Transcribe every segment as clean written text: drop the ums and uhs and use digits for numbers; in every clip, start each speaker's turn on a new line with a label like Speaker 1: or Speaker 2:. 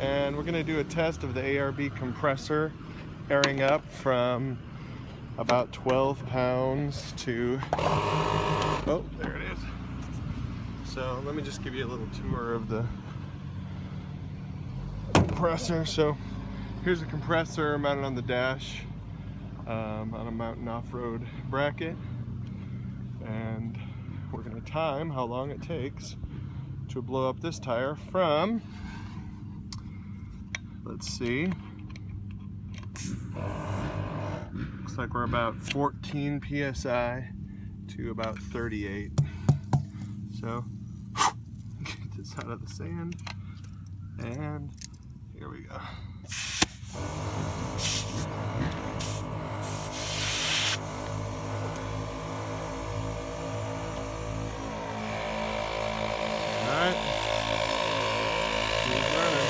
Speaker 1: and we're going to do a test of the ARB compressor airing up from about 12 pounds to, oh, there it is. So let me just give you a little tour of the compressor. So here's a compressor mounted on the dash on a mountain off-road bracket, and we're going to time how long it takes to blow up this tire from, let's see, looks like we're about 14 psi to about 38. So get this out of the sand, and here we go. Alright, keep running.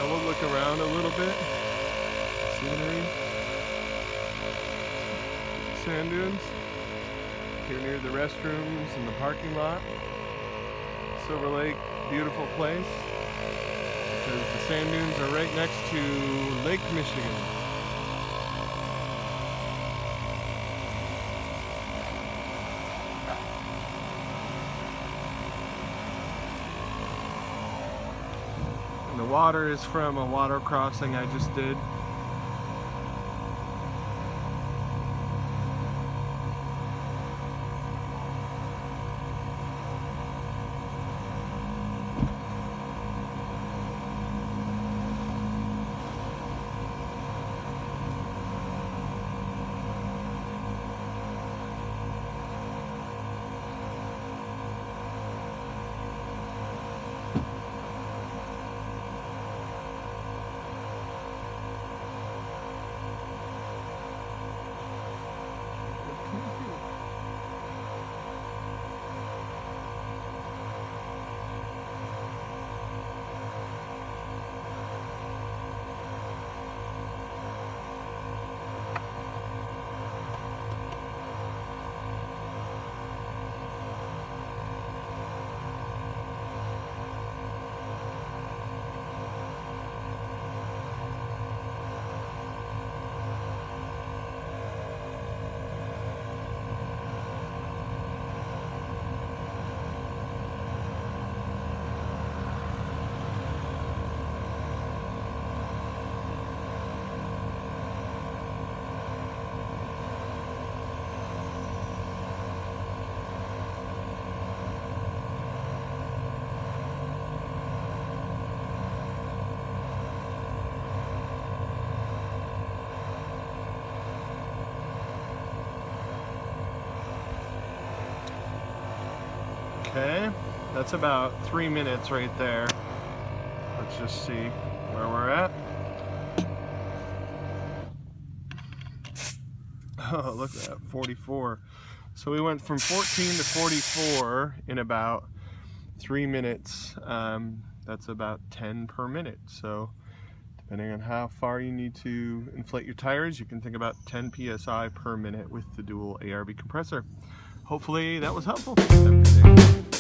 Speaker 1: We'll look around a little bit. Scenery. Sand dunes. Here near the restrooms and the parking lot. Silver Lake, beautiful place, because the sand dunes are right next to Lake Michigan. And the water is from a water crossing I just did. Okay, that's about 3 minutes right there. Let's just see where we're at. Oh, look at that, 44. So we went from 14 to 44 in about 3 minutes. That's about 10 per minute. So depending on how far you need to inflate your tires, you can think about 10 psi per minute with the dual ARB compressor. Hopefully that was helpful. Have a good day.